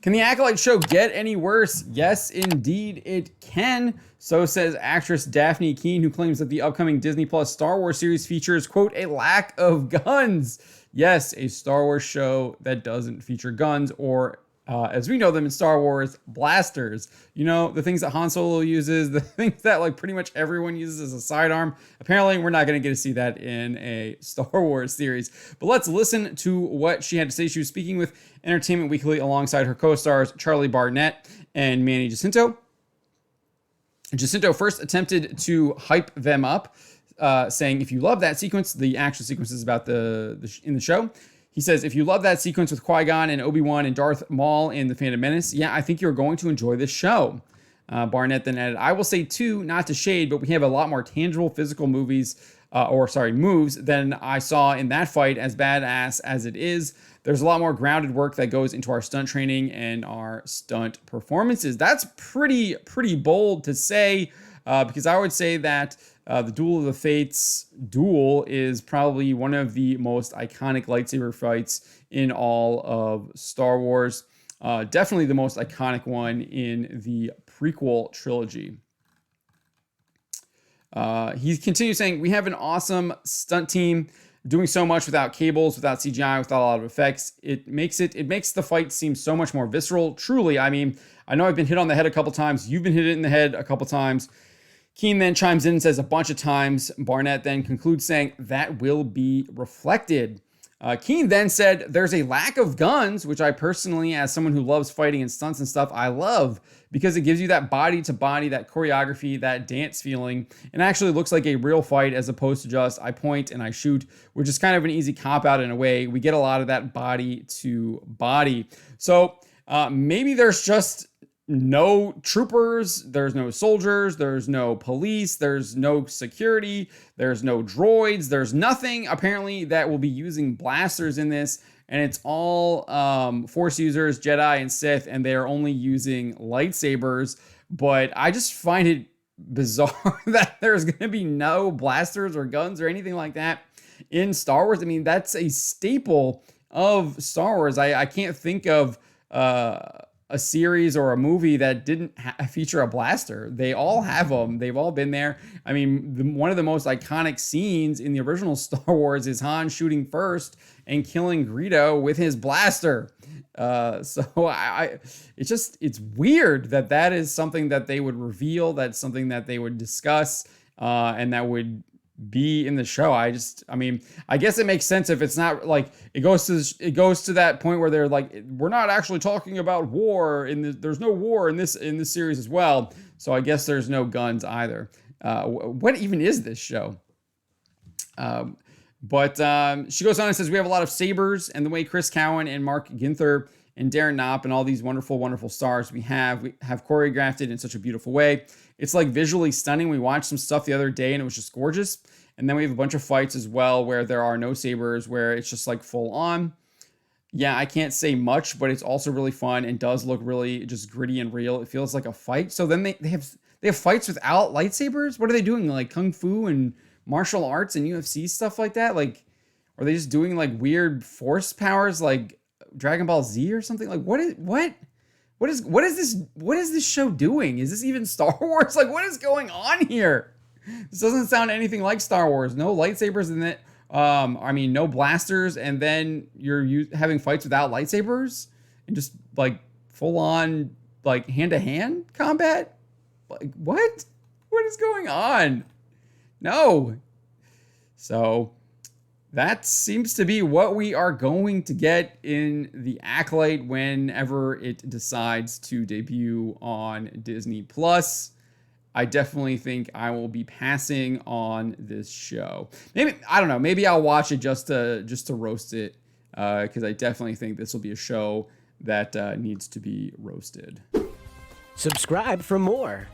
Can the Acolyte show get any worse? Yes, indeed it can. So says actress Dafne Keen, who claims that the upcoming Disney Plus Star Wars series features, quote, a lack of guns. Yes, a Star Wars show that doesn't feature guns, or as we know them in Star Wars, blasters. You know, the things that Han Solo uses, the things that like pretty much everyone uses as a sidearm. Apparently, we're not going to get to see that in a Star Wars series. But let's listen to what she had to say. She was speaking with Entertainment Weekly alongside her co-stars Charlie Barnett and Manny Jacinto. Jacinto first attempted to hype them up, saying, if you love that sequence, the action sequence is about in the show. He says, if you love that sequence with Qui-Gon and Obi-Wan and Darth Maul in The Phantom Menace, yeah, I think you're going to enjoy this show. Barnett then added, I will say too, not to shade, but we have a lot more tangible physical moves than I saw in that fight, as badass as it is. There's a lot more grounded work that goes into our stunt training and our stunt performances. That's pretty bold to say, because I would say that the Duel of the Fates duel is probably one of the most iconic lightsaber fights in all of Star Wars. Definitely the most iconic one in the prequel trilogy. He continues saying, we have an awesome stunt team doing so much without cables, without CGI, without a lot of effects. It makes the fight seem so much more visceral. Truly, I mean, I know I've been hit on the head a couple times. You've been hit in the head a couple times. Keen then chimes in and says a bunch of times. Barnett then concludes saying that will be reflected. Keen then said there's a lack of guns, which I personally, as someone who loves fighting and stunts and stuff, I love, because it gives you that body to body, that choreography, that dance feeling, and actually looks like a real fight as opposed to just I point and I shoot, which is kind of an easy cop out in a way. We get a lot of that body to body. So maybe there's just no troopers, there's no soldiers, there's no police, there's no security, there's no droids, there's nothing apparently that will be using blasters in this, and it's all Force users, Jedi and Sith, and they're only using lightsabers. But I just find it bizarre that there's going to be no blasters or guns or anything like that in Star Wars. I mean, that's a staple of Star Wars. I can't think of a series or a movie that didn't feature a blaster. They all have them. They've all been there. I mean, one of the most iconic scenes in the original Star Wars is Han shooting first and killing Greedo with his blaster. It's weird that is something that they would reveal. That's something that they would discuss, and that would be in the show. I mean, I guess it makes sense if it's not like it goes to that point where they're like, we're not actually talking about war there's no war in this series as well. So I guess there's no guns either. What even is this show? But she goes on and says, we have a lot of sabers, and the way Chris Cowan and Mark Ginther and Darren Knopp and all these wonderful stars we have choreographed it in such a beautiful way. It's like visually stunning. We watched some stuff the other day and it was just gorgeous. And then we have a bunch of fights as well where there are no sabers, where it's just like full on. Yeah, I can't say much, but it's also really fun and does look really just gritty and real. It feels like a fight. So then they have fights without lightsabers? What are they doing? Like kung fu and martial arts and UFC stuff like that? Like, are they just doing like weird force powers like Dragon Ball Z or something? Like what is this show doing? Is this even Star Wars? Like, what is going on here? This doesn't sound anything like Star Wars. No lightsabers in it. I mean, no blasters, and then you're having fights without lightsabers and just like full on like hand-to-hand combat. Like what? What is going on? No. So that seems to be what we are going to get in the Acolyte whenever it decides to debut on Disney Plus. I definitely think I will be passing on this show. Maybe, I don't know, maybe I'll watch it just to roast it, because I definitely think this will be a show that needs to be roasted. Subscribe for more.